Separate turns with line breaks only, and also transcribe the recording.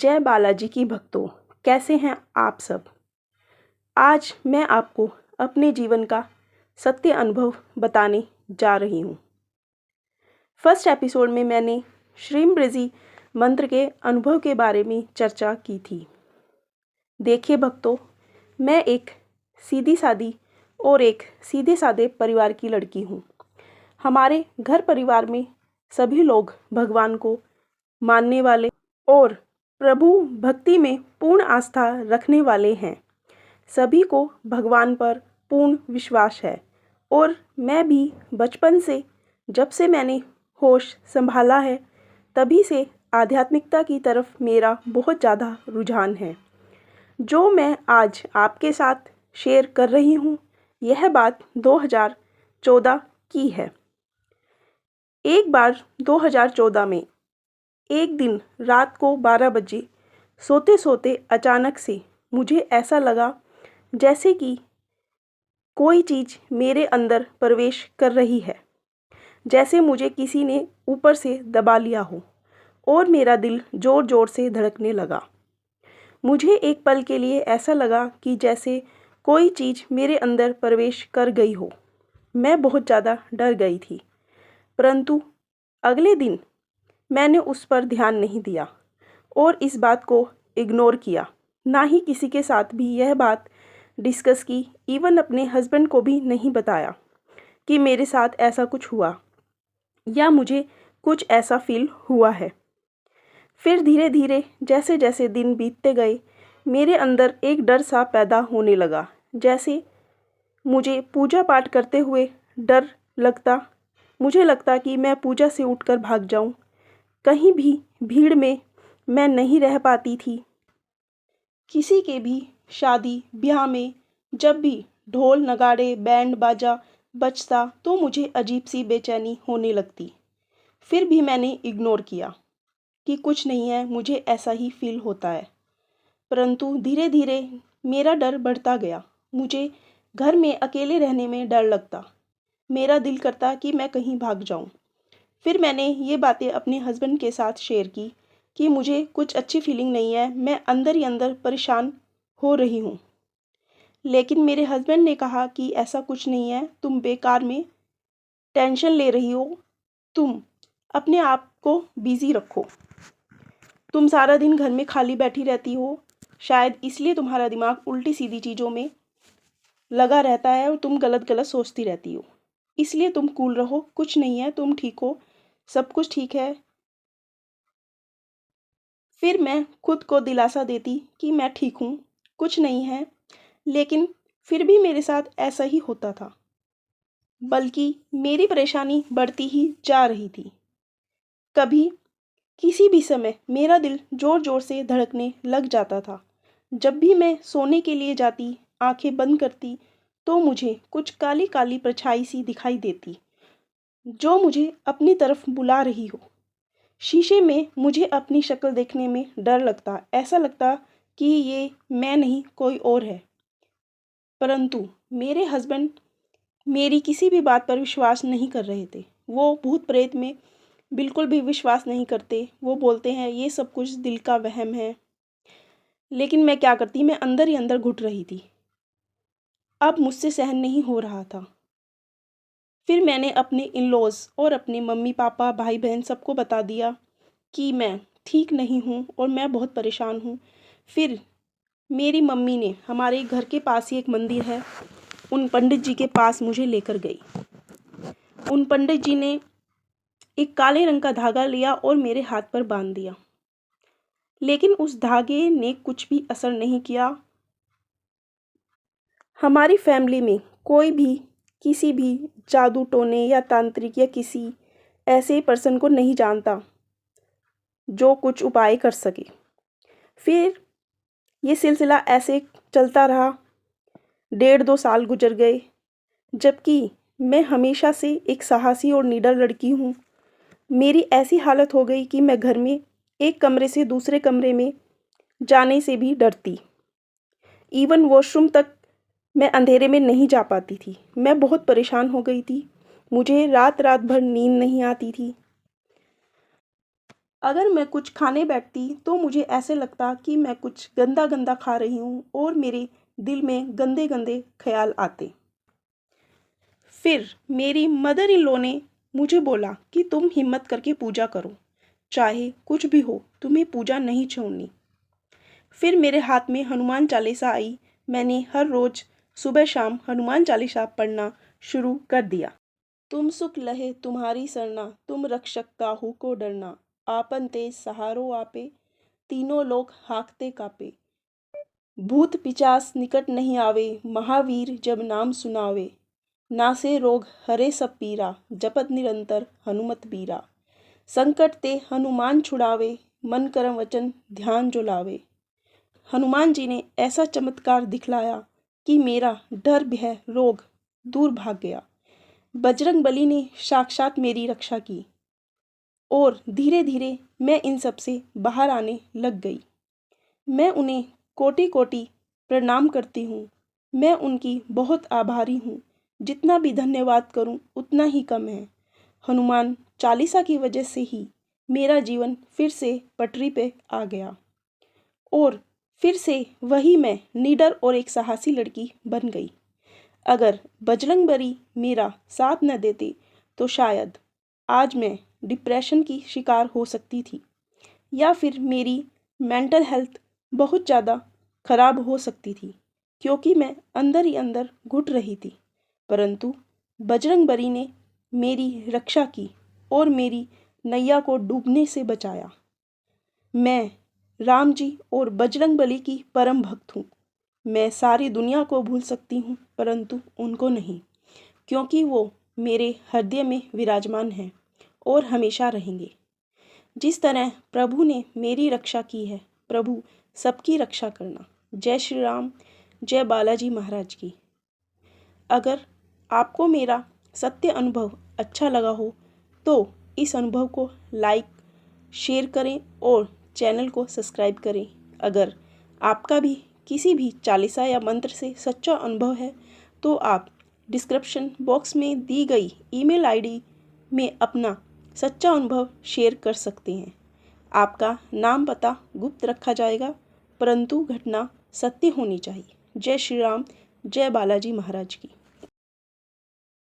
जय बालाजी की भक्तों, कैसे हैं आप सब। आज मैं आपको अपने जीवन का सत्य अनुभव बताने जा रही हूँ। फर्स्ट एपिसोड में मैंने श्रीमृजी मंत्र के अनुभव के बारे में चर्चा की थी। देखिए भक्तों, मैं एक सीधी सादी और एक सीधे सादे परिवार की लड़की हूँ। हमारे घर परिवार में सभी लोग भगवान को मानने वाले और प्रभु भक्ति में पूर्ण आस्था रखने वाले हैं। सभी को भगवान पर पूर्ण विश्वास है और मैं भी बचपन से, जब से मैंने होश संभाला है, तभी से आध्यात्मिकता की तरफ मेरा बहुत ज़्यादा रुझान है। जो मैं आज आपके साथ शेयर कर रही हूँ, यह बात 2014 की है। एक बार 2014 में एक दिन रात को 12 बजे सोते सोते अचानक से मुझे ऐसा लगा जैसे कि कोई चीज़ मेरे अंदर प्रवेश कर रही है, जैसे मुझे किसी ने ऊपर से दबा लिया हो और मेरा दिल ज़ोर ज़ोर से धड़कने लगा। मुझे एक पल के लिए ऐसा लगा कि जैसे कोई चीज़ मेरे अंदर प्रवेश कर गई हो। मैं बहुत ज़्यादा डर गई थी, परंतु अगले दिन मैंने उस पर ध्यान नहीं दिया और इस बात को इग्नोर किया। ना ही किसी के साथ भी यह बात डिस्कस की, इवन अपने हस्बैंड को भी नहीं बताया कि मेरे साथ ऐसा कुछ हुआ या मुझे कुछ ऐसा फील हुआ है। फिर धीरे धीरे जैसे जैसे दिन बीतते गए, मेरे अंदर एक डर सा पैदा होने लगा, जैसे मुझे पूजा पाठ करते हुए डर लगता। मुझे लगता कि मैं पूजा से उठकर भाग जाऊं। कहीं भी भीड़ में मैं नहीं रह पाती थी। किसी के भी शादी ब्याह में जब भी ढोल नगाड़े बैंड बाजा बजता तो मुझे अजीब सी बेचैनी होने लगती। फिर भी मैंने इग्नोर किया कि कुछ नहीं है, मुझे ऐसा ही फील होता है। परंतु धीरे धीरे मेरा डर बढ़ता गया। मुझे घर में अकेले रहने में डर लगता। मेरा दिल करता कि मैं कहीं भाग जाऊं। फिर मैंने ये बातें अपने हस्बैंड के साथ शेयर की कि मुझे कुछ अच्छी फीलिंग नहीं है, मैं अंदर ही अंदर परेशान हो रही हूँ। लेकिन मेरे हस्बैंड ने कहा कि ऐसा कुछ नहीं है, तुम बेकार में टेंशन ले रही हो, तुम अपने आप को बिज़ी रखो। तुम सारा दिन घर में खाली बैठी रहती हो, शायद इसलिए तुम्हारा दिमाग उल्टी सीधी चीज़ों में लगा रहता है और तुम गलत गलत सोचती रहती हो। इसलिए तुम कूल रहो, कुछ नहीं है, तुम ठीक हो, सब कुछ ठीक है। फिर मैं खुद को दिलासा देती कि मैं ठीक हूँ, कुछ नहीं है, लेकिन फिर भी मेरे साथ ऐसा ही होता था। बल्कि मेरी परेशानी बढ़ती ही जा रही थी। कभी किसी भी समय मेरा दिल ज़ोर ज़ोर से धड़कने लग जाता था। जब भी मैं सोने के लिए जाती, आंखें बंद करती, तो मुझे कुछ काली काली परछाई सी दिखाई देती, जो मुझे अपनी तरफ बुला रही हो। शीशे में मुझे अपनी शक्ल देखने में डर लगता, ऐसा लगता कि ये मैं नहीं, कोई और है। परंतु मेरे हस्बैंड मेरी किसी भी बात पर विश्वास नहीं कर रहे थे। वो भूत प्रेत में बिल्कुल भी विश्वास नहीं करते। वो बोलते हैं ये सब कुछ दिल का वहम है। लेकिन मैं क्या करती, मैं अंदर ही अंदर घुट रही थी। अब मुझसे सहन नहीं हो रहा था। फिर मैंने अपने इन लॉज और अपने मम्मी पापा भाई बहन सबको बता दिया कि मैं ठीक नहीं हूँ और मैं बहुत परेशान हूँ। फिर मेरी मम्मी ने, हमारे घर के पास ही एक मंदिर है, उन पंडित जी के पास मुझे लेकर गई। उन पंडित जी ने एक काले रंग का धागा लिया और मेरे हाथ पर बांध दिया। लेकिन उस धागे ने कुछ भी असर नहीं किया। हमारी फैमिली में कोई भी किसी भी जादू टोने या तांत्रिक या किसी ऐसे पर्सन को नहीं जानता जो कुछ उपाय कर सके। फिर ये सिलसिला ऐसे चलता रहा। 1.5-2 साल गुजर गए, जबकि मैं हमेशा से एक साहसी और निडर लड़की हूँ। मेरी ऐसी हालत हो गई कि मैं घर में एक कमरे से दूसरे कमरे में जाने से भी डरती। इवन वॉशरूम तक मैं अंधेरे में नहीं जा पाती थी। मैं बहुत परेशान हो गई थी। मुझे रात रात भर नींद नहीं आती थी। अगर मैं कुछ खाने बैठती तो मुझे ऐसे लगता कि मैं कुछ गंदा गंदा खा रही हूँ और मेरे दिल में गंदे गंदे ख्याल आते। फिर मेरी मदर इन लॉ ने मुझे बोला कि तुम हिम्मत करके पूजा करो, चाहे कुछ भी हो तुम्हें पूजा नहीं छोड़नी। फिर मेरे हाथ में हनुमान चालीसा आई। मैंने हर रोज़ सुबह शाम हनुमान चालीसा पढ़ना शुरू कर दिया। तुम सुख लहे तुम्हारी सरना, तुम रक्षक काहू को डरना, आपन तेज सहारो आपे, तीनों लोग हाँकते कापे। भूत पिचास निकट नहीं आवे, महावीर जब नाम सुनावे, नासे रोग हरे सब पीरा, जपत निरंतर हनुमत बीरा। संकट ते हनुमान छुड़ावे, मन करम वचन ध्यान जो लावे। हनुमान जी ने ऐसा चमत्कार दिखलाया कि मेरा डर भय रोग दूर भाग गया। बजरंग बली ने साक्षात मेरी रक्षा की और धीरे धीरे मैं इन सब से बाहर आने लग गई। मैं उन्हें कोटि कोटि प्रणाम करती हूँ। मैं उनकी बहुत आभारी हूँ। जितना भी धन्यवाद करूँ उतना ही कम है। हनुमान चालीसा की वजह से ही मेरा जीवन फिर से पटरी पे आ गया और फिर से वही मैं निडर और एक साहसी लड़की बन गई। अगर बजरंगबली मेरा साथ न देते तो शायद आज मैं डिप्रेशन की शिकार हो सकती थी या फिर मेरी मेंटल हेल्थ बहुत ज़्यादा खराब हो सकती थी, क्योंकि मैं अंदर ही अंदर घुट रही थी। परंतु बजरंगबली ने मेरी रक्षा की और मेरी नैया को डूबने से बचाया। मैं राम जी और बजरंगबली की परम भक्त हूँ। मैं सारी दुनिया को भूल सकती हूँ परंतु उनको नहीं, क्योंकि वो मेरे हृदय में विराजमान हैं और हमेशा रहेंगे। जिस तरह प्रभु ने मेरी रक्षा की है, प्रभु सबकी रक्षा करना। जय श्री राम, जय बालाजी महाराज की। अगर आपको मेरा सत्य अनुभव अच्छा लगा हो तो इस अनुभव को लाइक शेयर करें और चैनल को सब्सक्राइब करें। अगर आपका भी किसी भी चालीसा या मंत्र से सच्चा अनुभव है तो आप डिस्क्रिप्शन बॉक्स में दी गई ईमेल आईडी में अपना सच्चा अनुभव शेयर कर सकते हैं। आपका नाम पता गुप्त रखा जाएगा, परंतु घटना सत्य होनी चाहिए। जय श्री राम, जय बालाजी महाराज की।